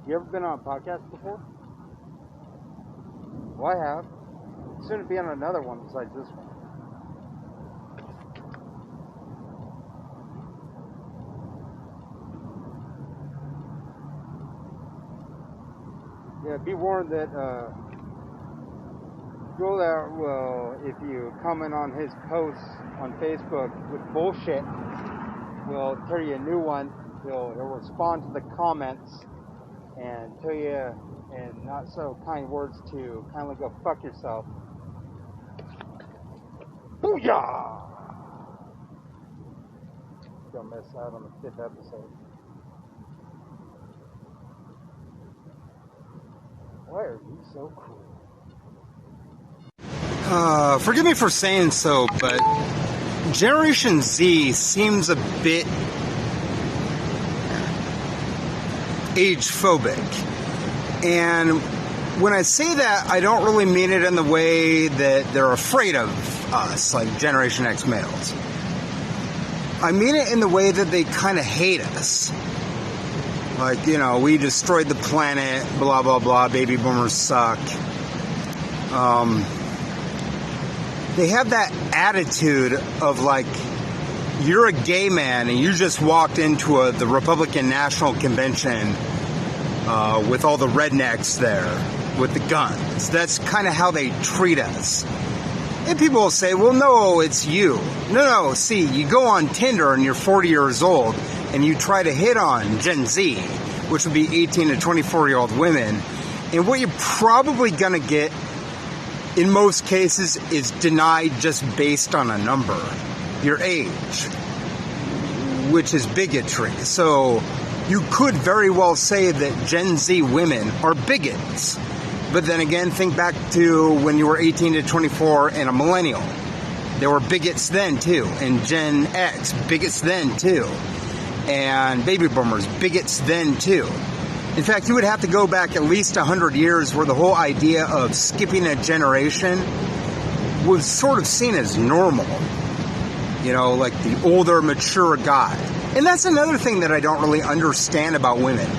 You ever been on a podcast before? Well, I have. Soon to be on another one besides this one. Yeah, be warned that WaLtEr will, if you comment on his posts on Facebook with bullshit, will tell you a new one. He'll respond to the comments and tell you in not so kind words to kindly go fuck yourself. Booyah! Don't miss out on the 5th episode. Why are you so cool? Forgive me for saying so, but Generation Z seems a bit age-phobic. And when I say that, I don't really mean it in the way that they're afraid of us, like Generation X males. I mean it in the way that they kind of hate us. Like, you know, we destroyed the planet, blah, blah, blah, baby boomers suck. They have that attitude of like, you're a gay man and you just walked into the Republican National Convention with all the rednecks there with the guns. That's kind of how they treat us. And people will say, well, no, it's you. No, see, you go on Tinder and you're 40 years old and you try to hit on Gen Z, which would be 18 to 24-year-old women. And what you're probably going to get in most cases is denied just based on a number, your age, which is bigotry. So you could very well say that Gen Z women are bigots. But then again, think back to when you were 18 to 24 and a millennial. There were bigots then too. And Gen X, bigots then too. And baby boomers, bigots then too. In fact, you would have to go back at least 100 years where the whole idea of skipping a generation was sort of seen as normal. You know, like the older, mature guy. And that's another thing that I don't really understand about women.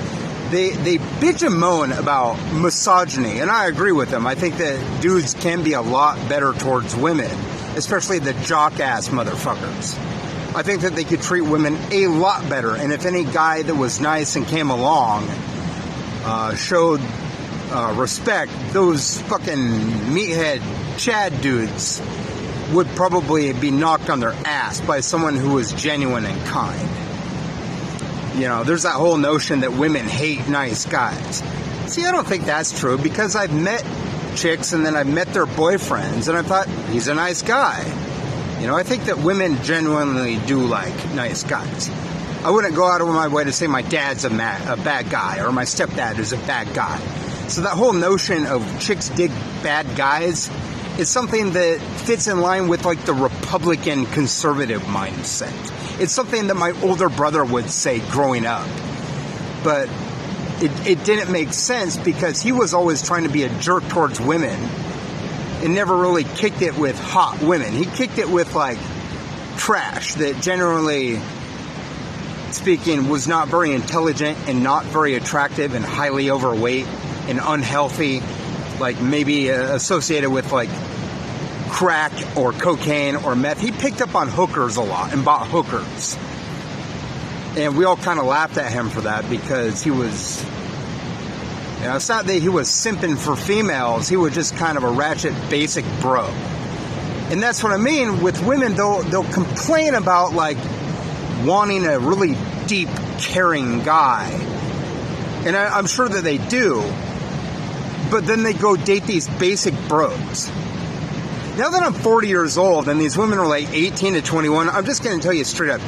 They bitch and moan about misogyny, and I agree with them. I think that dudes can be a lot better towards women, especially the jock-ass motherfuckers. I think that they could treat women a lot better, and if any guy that was nice and came along showed respect, those fucking meathead Chad dudes would probably be knocked on their ass by someone who was genuine and kind. You know, there's that whole notion that women hate nice guys. See, I don't think that's true, because I've met chicks and then I've met their boyfriends and I thought, he's a nice guy. You know, I think that women genuinely do like nice guys. I wouldn't go out of my way to say my dad's a bad guy or my stepdad is a bad guy. So that whole notion of chicks dig bad guys is something that fits in line with like the Republican conservative mindset. It's something that my older brother would say growing up. But it didn't make sense because he was always trying to be a jerk towards women and never really kicked it with hot women. He kicked it with like trash that generally speaking was not very intelligent and not very attractive and highly overweight and unhealthy, like maybe associated with like crack or cocaine or meth. He picked up on hookers a lot and bought hookers. And we all kind of laughed at him for that because he was, you know, it's not that he was simping for females. He was just kind of a ratchet basic bro. And that's what I mean with women. They'll complain about like wanting a really deep, caring guy. And I'm sure that they do. But then they go date these basic bros. Now that I'm 40 years old and these women are like 18 to 21, I'm just going to tell you straight up.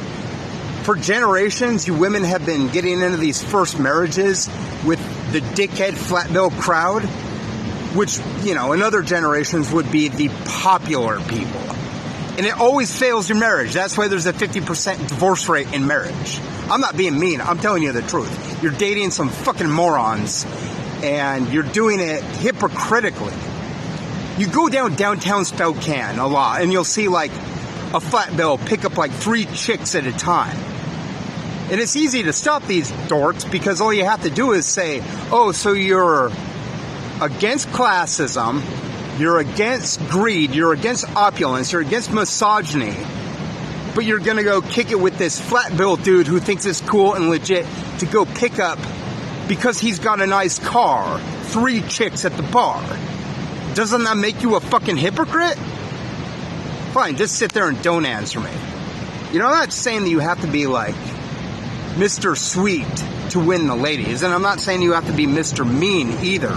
For generations, you women have been getting into these first marriages with the dickhead flat bill crowd, which, you know, in other generations would be the popular people. And it always fails your marriage. That's why there's a 50% divorce rate in marriage. I'm not being mean. I'm telling you the truth. You're dating some fucking morons and you're doing it hypocritically. You go downtown Spokane a lot and you'll see like a flat bill pick up like 3 chicks at a time. And it's easy to stop these dorks because all you have to do is say, oh, so you're against classism, you're against greed, you're against opulence, you're against misogyny, but you're gonna go kick it with this flat-billed dude who thinks it's cool and legit to go pick up, because he's got a nice car, 3 chicks at the bar. Doesn't that make you a fucking hypocrite? Fine, just sit there and don't answer me. You know, I'm not saying that you have to be like Mr. Sweet to win the ladies, and I'm not saying you have to be Mr. Mean either.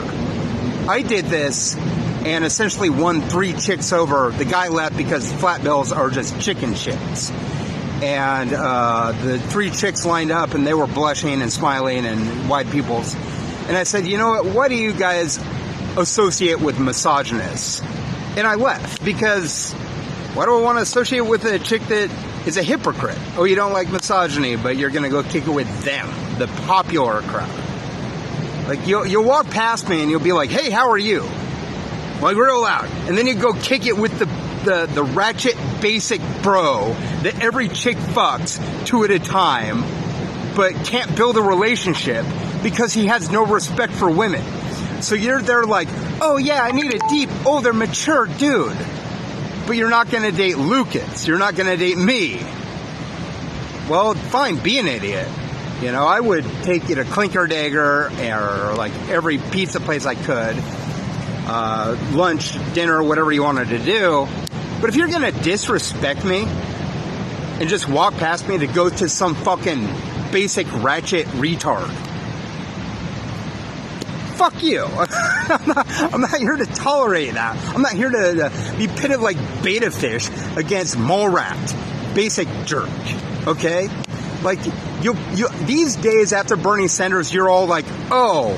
I did this and essentially won 3 chicks over. The guy left because flat bills are just chicken shits. And the 3 chicks lined up and they were blushing and smiling and wide pupils. And I said, you know what do you guys associate with misogynists? And I left because why do I want to associate with a chick that is a hypocrite? Oh, you don't like misogyny, but you're going to go kick it with them, the popular crowd. Like, you'll walk past me and you'll be like, hey, how are you? Like, real loud. And then you go kick it with the ratchet basic bro that every chick fucks 2 at a time, but can't build a relationship because he has no respect for women. So you're there like, oh yeah, I need a deep, older, mature dude. But you're not going to date Lucas. You're not going to date me. Well, fine, be an idiot. You know, I would take you to Clinker Dagger or like every pizza place I could. Lunch, dinner, whatever you wanted to do. But if you're going to disrespect me and just walk past me to go to some fucking basic ratchet retard, fuck you. I'm not here to tolerate that. I'm not here to be pitted like beta fish against mole rat, basic jerk. Okay? Like, you these days after Bernie Sanders, you're all like, oh,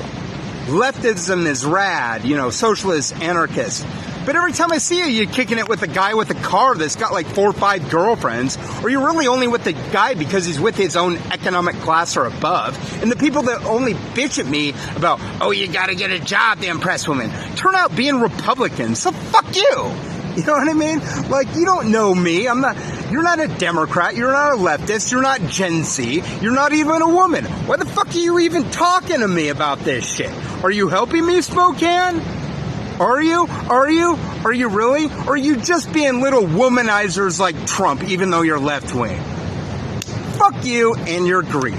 leftism is rad, you know, socialist, anarchist. But every time I see you, you're kicking it with a guy with a car that's got like 4 or 5 girlfriends, or you're really only with the guy because he's with his own economic class or above. And the people that only bitch at me about, oh, you gotta get a job to impress women, turn out being Republicans. So fuck you. You know what I mean? Like, you don't know me. You're not a Democrat. You're not a leftist. You're not Gen Z. You're not even a woman. Why the fuck are you even talking to me about this shit? Are you helping me, Spokane? Are you? Are you really? Or are you just being little womanizers like Trump, even though you're left wing? Fuck you and your greed.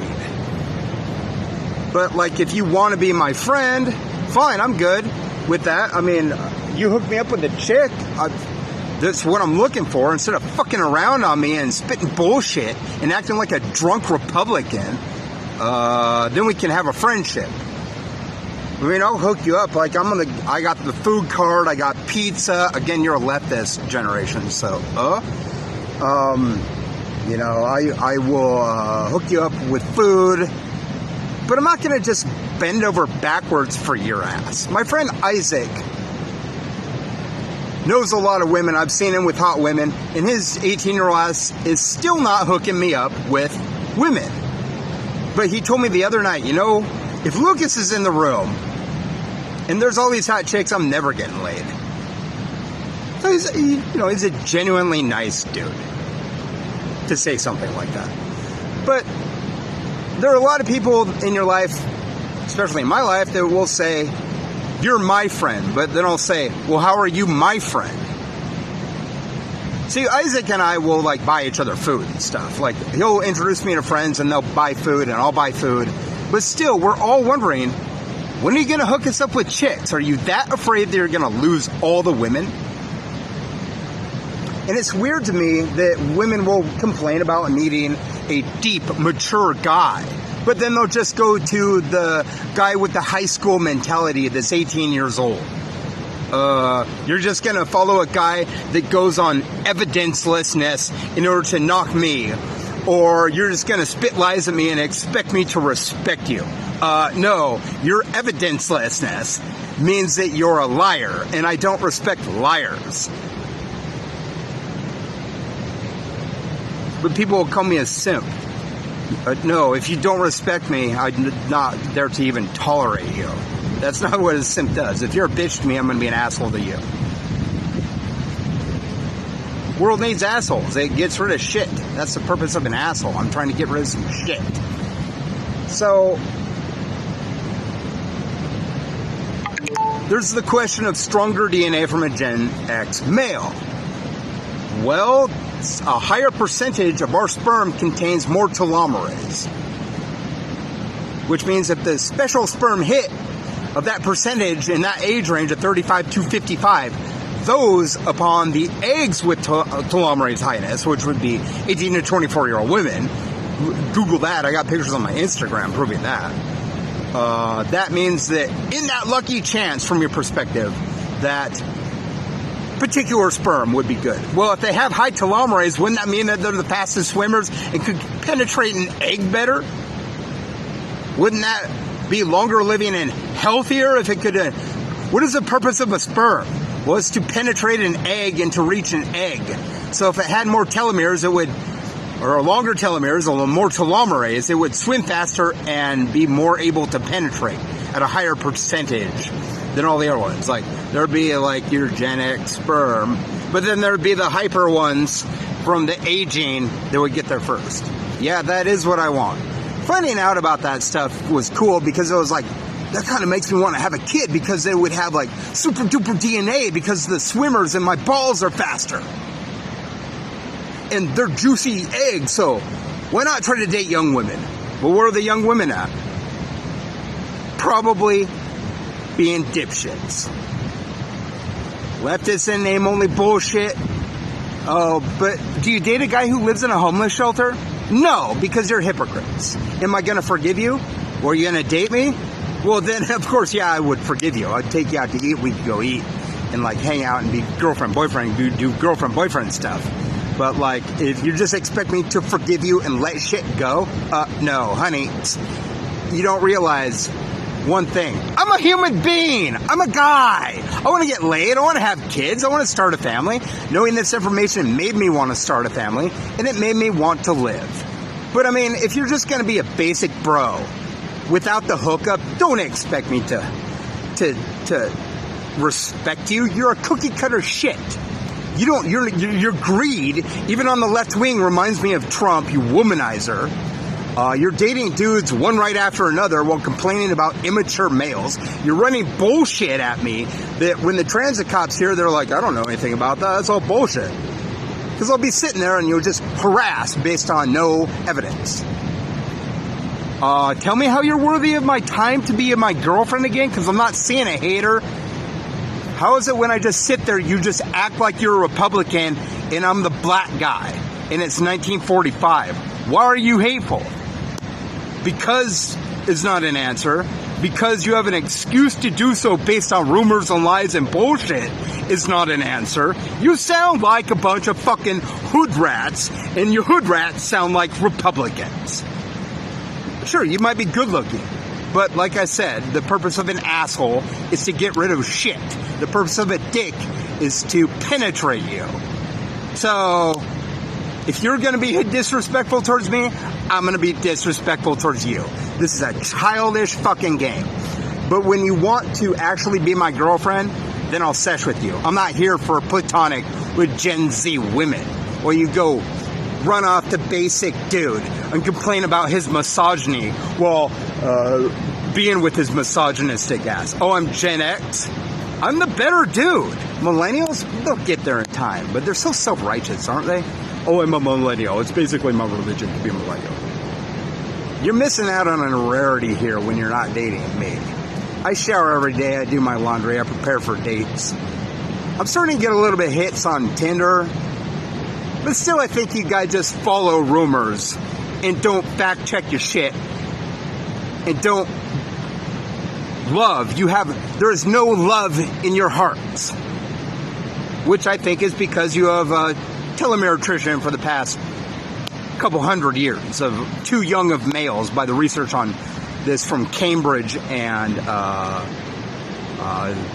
But, like, if you want to be my friend, fine, I'm good with that. I mean, you hook me up with a chick, that's what I'm looking for. Instead of fucking around on me and spitting bullshit and acting like a drunk Republican, then we can have a friendship. I mean, I'll hook you up. Like, I got the food card, I got pizza. Again, you're a leftist generation, so, you know, I will hook you up with food, but I'm not going to just bend over backwards for your ass. My friend Isaac knows a lot of women. I've seen him with hot women, and his 18-year-old ass is still not hooking me up with women. But he told me the other night, you know, if Lucas is in the room and there's all these hot chicks, I'm never getting laid. So he's a genuinely nice dude to say something like that. But there are a lot of people in your life, especially in my life, that will say, you're my friend, but then I'll say, well, how are you my friend? See, Isaac and I will, like, buy each other food and stuff. Like, he'll introduce me to friends and they'll buy food and I'll buy food. But still, we're all wondering, when are you going to hook us up with chicks? Are you that afraid that you're going to lose all the women? And it's weird to me that women will complain about needing a deep, mature guy. But then they'll just go to the guy with the high school mentality that's 18 years old. You're just going to follow a guy that goes on evidencelessness in order to knock me. Or you're just going to spit lies at me and expect me to respect you. No, your evidencelessness means that you're a liar, and I don't respect liars. But people will call me a simp. No, if you don't respect me, I'm not there to even tolerate you. That's not what a simp does. If you're a bitch to me, I'm going to be an asshole to you. World needs assholes. It gets rid of shit. That's the purpose of an asshole. I'm trying to get rid of some shit. So, there's the question of stronger DNA from a Gen X male. Well, a higher percentage of our sperm contains more telomerase. Which means if the special sperm hit of that percentage in that age range of 35 to 55, those upon the eggs with telomerase highness, which would be 18 to 24-year-old women, Google that, I got pictures on my Instagram proving that. That means that in that lucky chance, from your perspective, that particular sperm would be good. Well, if they have high telomerase, wouldn't that mean that they're the fastest swimmers and could penetrate an egg better? Wouldn't that be longer living and healthier if it could... what is the purpose of a sperm? Well, it's to penetrate an egg and to reach an egg. So if it had more telomeres, it would... or longer telomeres, or more telomerase, it would swim faster and be more able to penetrate at a higher percentage than all the other ones. Like, there'd be like your Gen X sperm, but then there'd be the hyper ones from the aging that would get there first. Yeah, that is what I want. Finding out about that stuff was cool because it was like, that kind of makes me want to have a kid because they would have like super duper DNA because the swimmers in my balls are faster. And they're juicy eggs, so why not try to date young women? Well, where are the young women at? Probably being dipshits. Leftists and name-only bullshit. Oh, but do you date a guy who lives in a homeless shelter? No, because you're hypocrites. Am I going to forgive you? Or are you going to date me? Well, then, of course, yeah, I would forgive you. I'd take you out to eat. We could go eat and, like, hang out and be girlfriend-boyfriend, do girlfriend-boyfriend stuff. But, like, if you just expect me to forgive you and let shit go, no, honey, you don't realize one thing. I'm a human being. I'm a guy. I want to get laid. I want to have kids. I want to start a family. Knowing this information made me want to start a family, and it made me want to live. But, I mean, if you're just going to be a basic bro without the hookup, don't expect me to respect you. You're a cookie-cutter shit. Your greed, even on the left wing, reminds me of Trump, you womanizer. You're dating dudes one right after another while complaining about immature males. You're running bullshit at me that when the transit cops here, they're like, I don't know anything about that. That's all bullshit. Because I'll be sitting there and you'll just harass based on no evidence. Tell me how you're worthy of my time to be my girlfriend again, because I'm not seeing a hater. How is it when I just sit there, you just act like you're a Republican and I'm the black guy and it's 1945? Why are you hateful? Because is not an answer. Because you have an excuse to do so based on rumors and lies and bullshit is not an answer. You sound like a bunch of fucking hood rats, and your hood rats sound like Republicans. Sure, you might be good looking. But like I said, the purpose of an asshole is to get rid of shit. The purpose of a dick is to penetrate you. So, if you're going to be disrespectful towards me, I'm going to be disrespectful towards you. This is a childish fucking game. But when you want to actually be my girlfriend, then I'll sesh with you. I'm not here for platonic with Gen Z women. Or you go run off the basic dude and complain about his misogyny while being with his misogynistic ass. Oh, I'm Gen X? I'm the better dude. Millennials, they'll get there in time, but they're so self-righteous, aren't they? Oh, I'm a millennial. It's basically my religion to be a millennial. You're missing out on a rarity here when you're not dating me. I shower every day. I do my laundry. I prepare for dates. I'm starting to get a little bit hits on Tinder. But still, I think you guys just follow rumors and don't fact check your shit. And don't love. There is no love in your hearts. Which I think is because you have telomere attrition for the past couple hundred years of too young of males by the research on this from Cambridge and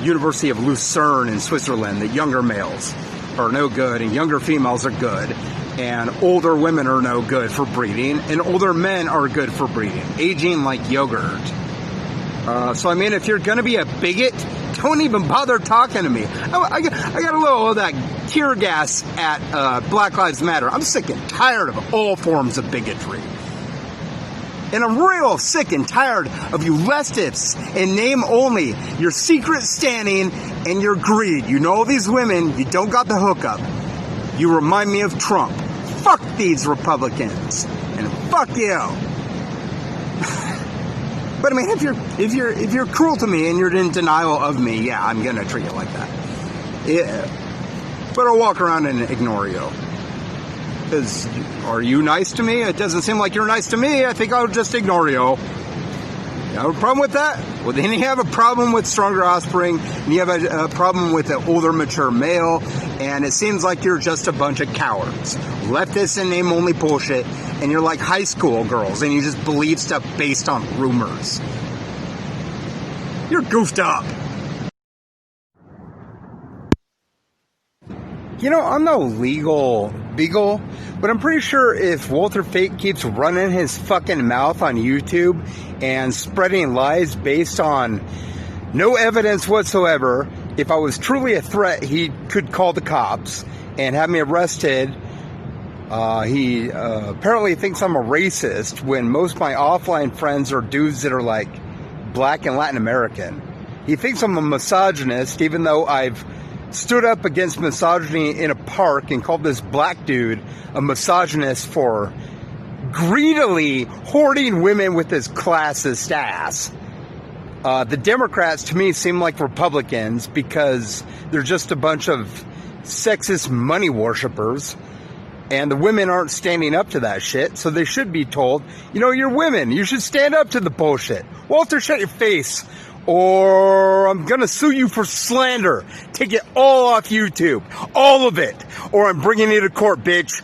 University of Lucerne in Switzerland, that younger males are no good and younger females are good, and older women are no good for breeding, and older men are good for breeding, aging like yogurt. So I mean, if you're gonna be a bigot don't even bother talking to me. I got a little of that tear gas at Black Lives Matter. I'm sick and tired of all forms of bigotry. And I'm real sick and tired of you leftists in name only, your secret standing and your greed. You know these women, you don't got the hookup. You remind me of Trump. Fuck these Republicans. And fuck you. But I mean, if you're cruel to me and you're in denial of me, yeah, I'm gonna treat you like that. Yeah. But I'll walk around and ignore you. Because, are you nice to me? It doesn't seem like you're nice to me. I think I'll just ignore you. You have a problem with that? Well, then you have a problem with stronger offspring, and you have a problem with an older, mature male, and it seems like you're just a bunch of cowards. Leftist and name-only bullshit, and you're like high school girls, and you just believe stuff based on rumors. You're goofed up. You know, I'm no legal beagle, but I'm pretty sure if WaLtEr Fate keeps running his fucking mouth on YouTube and spreading lies based on no evidence whatsoever, if I was truly a threat, he could call the cops and have me arrested. He apparently thinks I'm a racist when most of my offline friends are dudes that are like black and Latin American. He thinks I'm a misogynist, even though I've stood up against misogyny in a park and called this black dude a misogynist for greedily hoarding women with his classist ass. The Democrats, to me, seem like Republicans because they're just a bunch of sexist money worshippers, and the women aren't standing up to that shit, so they should be told, you know, you're women, you should stand up to the bullshit. WaLtEr, shut your face, or I'm gonna sue you for slander. Take it all off YouTube. All of it. Or I'm bringing you to court, bitch.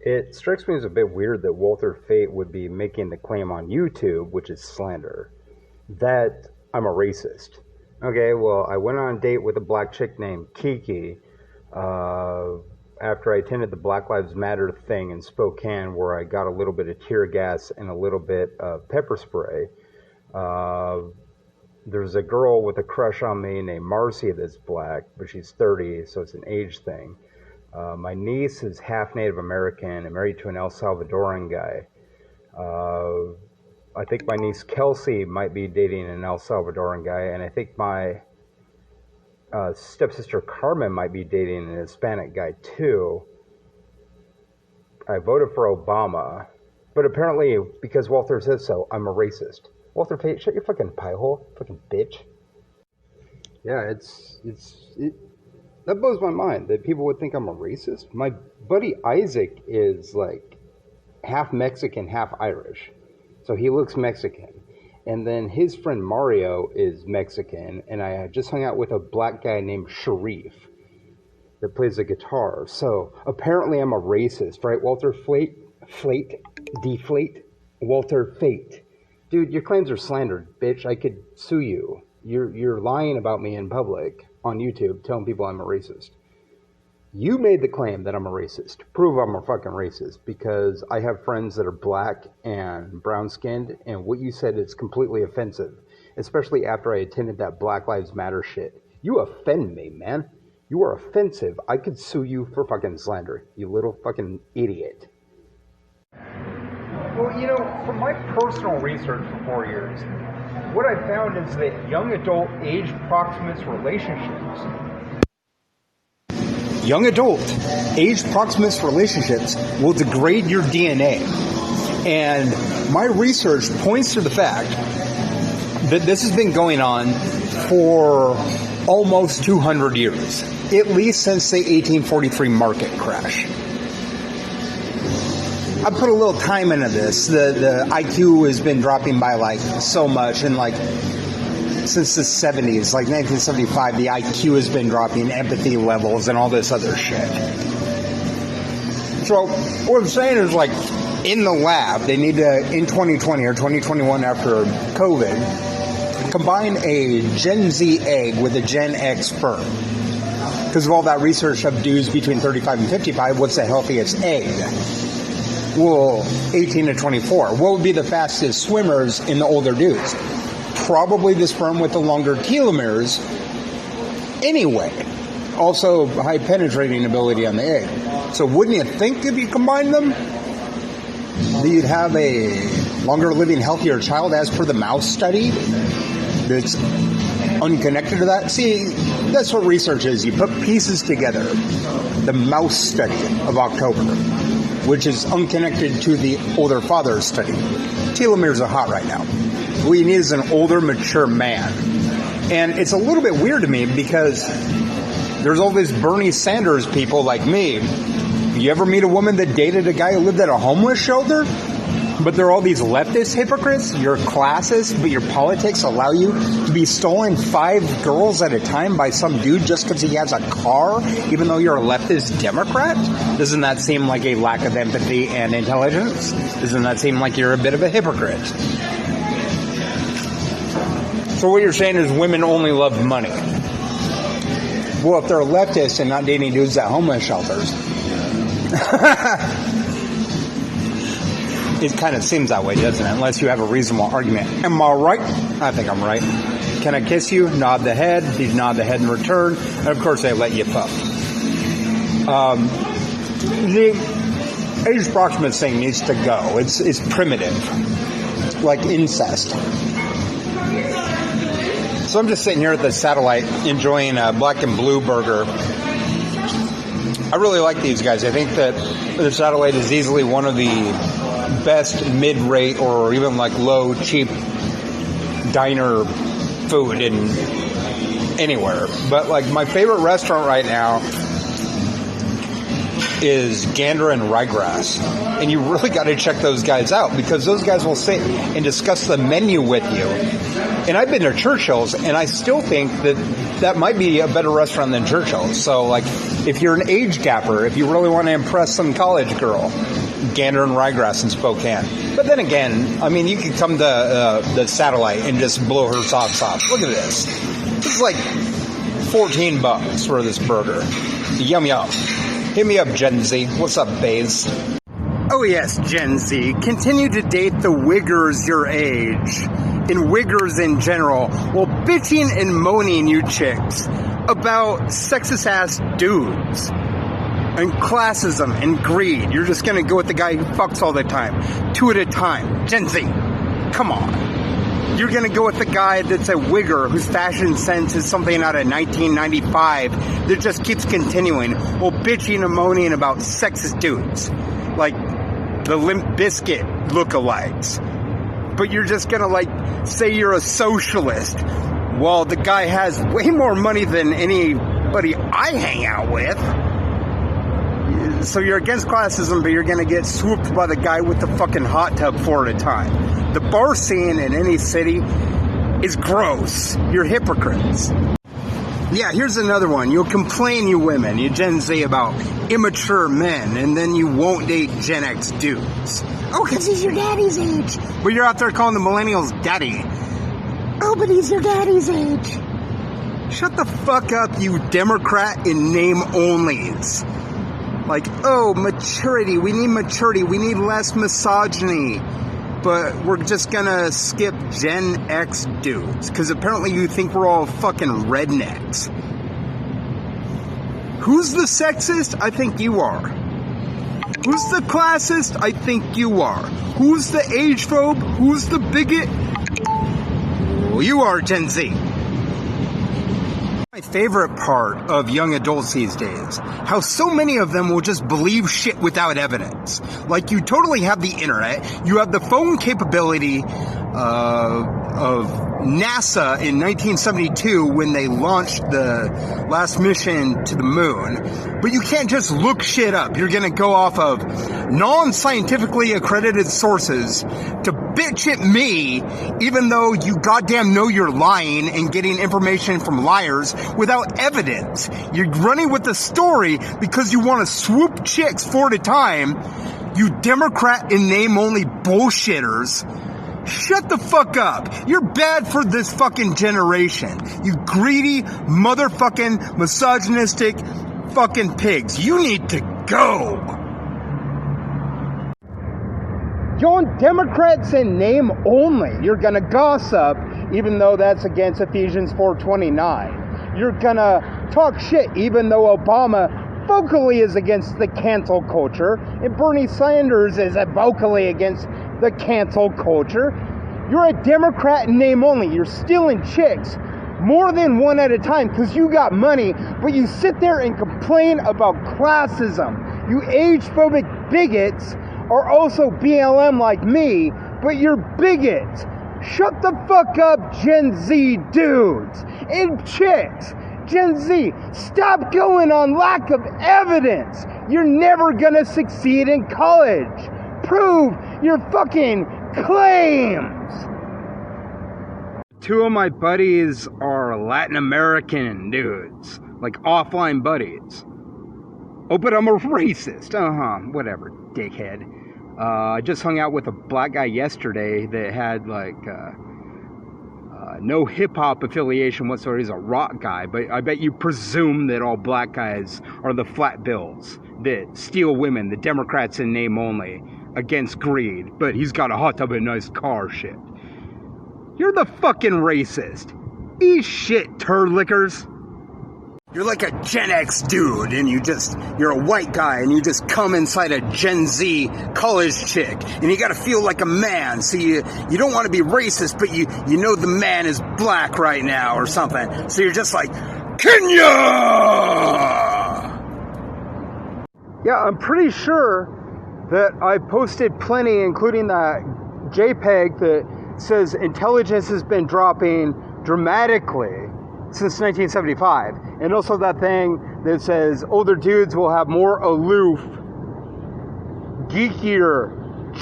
It strikes me as a bit weird that WaLtEr Fate would be making the claim on YouTube, which is slander, that I'm a racist. Okay, well, I went on a date with a black chick named Kiki after I attended the Black Lives Matter thing in Spokane, where I got a little bit of tear gas and a little bit of pepper spray. There's a girl with a crush on me named Marcy that's black, but she's 30, so it's an age thing. My niece is half Native American and married to an El Salvadoran guy. I think my niece Kelsey might be dating an El Salvadoran guy, and I think my stepsister Carmen might be dating an Hispanic guy too. I voted for Obama, but apparently, because WaLtEr says so, I'm a racist. WaLtEr Fate, shut your fucking pie hole, fucking bitch. Yeah, that blows my mind that people would think I'm a racist. My buddy Isaac is like half Mexican, half Irish, so he looks Mexican. And then his friend Mario is Mexican, and I just hung out with a black guy named Sharif that plays the guitar. So apparently I'm a racist, right? WaLtEr Deflate, WaLtEr Fate. Dude, your claims are slandered, bitch. I could sue you. You're lying about me in public on YouTube, telling people I'm a racist. You made the claim that I'm a racist. Prove I'm a fucking racist, because I have friends that are black and brown-skinned, and what you said is completely offensive, especially after I attended that Black Lives Matter shit. You offend me, man. You are offensive. I could sue you for fucking slander, you little fucking idiot. Well, you know, from my personal research for 4 years, what I found is that young adult age proximate relationships will degrade your DNA. And my research points to the fact that this has been going on for almost 200 years, at least since the 1843 market crash. I put a little time into this. The IQ has been dropping by like so much, and like since the 70s, like 1975, the IQ has been dropping, empathy levels, and all this other shit. So what I'm saying is, like, in the lab, they need to, in 2020 or 2021 after COVID, combine a Gen Z egg with a Gen X sperm. Because of all that research of dudes between 35 and 55, what's the healthiest egg? Well, 18 to 24. What would be the fastest swimmers in the older dudes? probably the sperm with the longer telomeres anyway. Also, high penetrating ability on the egg. So wouldn't you think if you combine them, that you'd have a longer living, healthier child as per the mouse study that's unconnected to that? See, that's what research is. You put pieces together. The mouse study of October, which is unconnected to the older father study. Telomeres are hot right now. What you need is an older, mature man. And it's a little bit weird to me because there's all these Bernie Sanders people like me. You ever meet a woman that dated a guy who lived at a homeless shelter? But there are all these leftist hypocrites. You're classist, but your politics allow you to be stolen 5 girls at a time by some dude just because he has a car, even though you're a leftist Democrat? Doesn't that seem like a lack of empathy and intelligence? Doesn't that seem like you're a bit of a hypocrite? So what you're saying is women only love money. Well, if they're leftists and not dating dudes at homeless shelters... It kind of seems that way, doesn't it? Unless you have a reasonable argument. Am I right? I think I'm right. Can I kiss you? Nod the head. You nod the head in return. And of course, they let you fuck. The age approximate thing needs to go. It's primitive. Like incest. So I'm just sitting here at the Satellite enjoying a black and blue burger. I really like these guys. I think that the Satellite is easily one of the best mid-rate or even like low, cheap diner food in anywhere. But like my favorite restaurant right now is Gander and Ryegrass. And you really got to check those guys out because those guys will sit and discuss the menu with you. And I've been to Churchill's and I still think that that might be a better restaurant than Churchill's. So like if you're an age gapper, if you really want to impress some college girl, Gander and Ryegrass in Spokane. But then again, I mean, you could come to the Satellite and just blow her socks off. Look at this. This is like $14 for this burger. Yum yum. Hit me up, Gen Z. What's up, babes? Oh yes, Gen Z. Continue to date the wiggers your age. And wiggers in general. While bitching and moaning, you chicks, about sexist ass dudes. And classism and greed. You're just gonna go with the guy who fucks all the time. 2 at a time. Gen Z. Come on. You're gonna go with the guy that's a wigger whose fashion sense is something out of 1995 that just keeps continuing while bitching and moaning about sexist dudes. Like the Limp Bizkit lookalikes. But you're just gonna like say you're a socialist while the guy has way more money than anybody I hang out with. So you're against classism, but you're going to get swooped by the guy with the fucking hot tub 4 at a time. The bar scene in any city is gross. You're hypocrites. Yeah, here's another one. You'll complain, you women, you Gen Z, about immature men, and then you won't date Gen X dudes. Oh, because he's your daddy's age. But you're out there calling the millennials daddy. Oh, but he's your daddy's age. Shut the fuck up, you Democrat in name onlys. Like, oh, maturity, we need less misogyny, but we're just gonna skip Gen X dudes, because apparently you think we're all fucking rednecks. Who's the sexist? I think you are. Who's the classist? I think you are. Who's the age phobe? Who's the bigot? Well, you are, Gen Z. My favorite part of young adults these days, how so many of them will just believe shit without evidence. Like, you totally have the internet, you have the phone capability of NASA in 1972 when they launched the last mission to the moon, but you can't just look shit up. You're gonna go off of non-scientifically accredited sources to bitch at me, even though you goddamn know you're lying and getting information from liars without evidence. You're running with the story because you want to swoop chicks 4 at a time, you Democrat in name only bullshitters. Shut the fuck up. You're bad for this fucking generation. You greedy, motherfucking, misogynistic fucking pigs. You need to go. You're Democrats in name only. You're gonna gossip. even though that's against Ephesians 4:29. You're gonna talk shit, even though Obama vocally is against the cancel culture, and Bernie Sanders is vocally against the cancel culture. You're a Democrat in name only. You're stealing chicks more than one at a time because you got money, but you sit there and complain about classism. You age-phobic bigots are also BLM like me, but you're bigots. Shut the fuck up, Gen Z dudes and chicks. Gen Z, stop going on lack of evidence. You're never gonna succeed in college. Prove your fucking claims. Two of my buddies are Latin American dudes, like offline buddies. Oh, but I'm a racist. Whatever, dickhead. I just hung out with a black guy yesterday that had like no hip-hop affiliation whatsoever. He's a rock guy, but I bet you presume that all black guys are the flat bills that steal women, the Democrats in name only, against greed, but he's got a hot tub and a nice car shit. You're the fucking racist. Eat shit, turd lickers. You're like a Gen X dude, and you're a white guy, and you just come inside a Gen Z college chick, and you gotta feel like a man, so you don't want to be racist, but you know the man is black right now, or something, so you're just like, Kenya! Yeah, I'm pretty sure that I posted plenty, including that JPEG that says intelligence has been dropping dramatically since 1975. And also that thing that says older dudes will have more aloof, geekier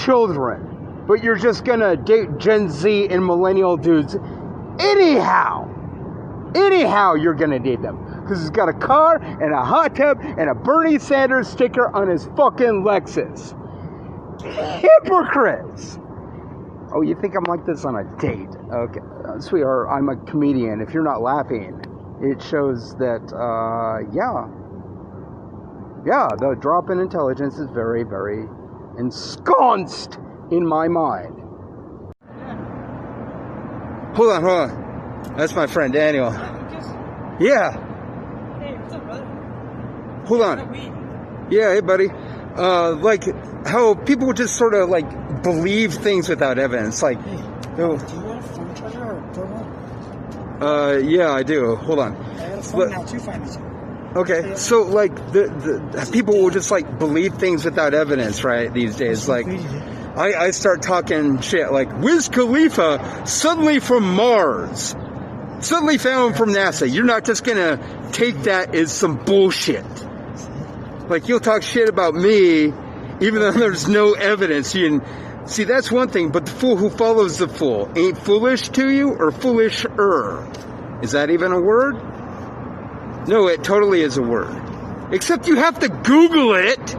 children. But you're just gonna date Gen Z and millennial dudes anyhow. Anyhow, you're gonna date them. Because he's got a car and a hot tub and a Bernie Sanders sticker on his fucking Lexus. Hypocrites! Oh, you think I'm like this on a date? Okay, sweetheart, I'm a comedian. If you're not laughing, it shows that, the drop in intelligence is very, very ensconced in my mind. Hold on. That's my friend Daniel. Yeah. Hey, what's up, brother? Hold on. Yeah, hey, buddy. Like how people just sort of like believe things without evidence. Like, Hey, do you want a phone charger or a door? yeah, I do. Hold on. I got a phone now too, find it. Okay, so like the people will just like believe things without evidence, right? These days, like I start talking shit like Wiz Khalifa suddenly from Mars, suddenly found from NASA. You're not just gonna take that as some bullshit. Like you'll talk shit about me, even though there's no evidence. See, that's one thing, but the fool who follows the fool ain't foolish to you or foolish-er. Is that even a word? No, it totally is a word. Except you have to Google it.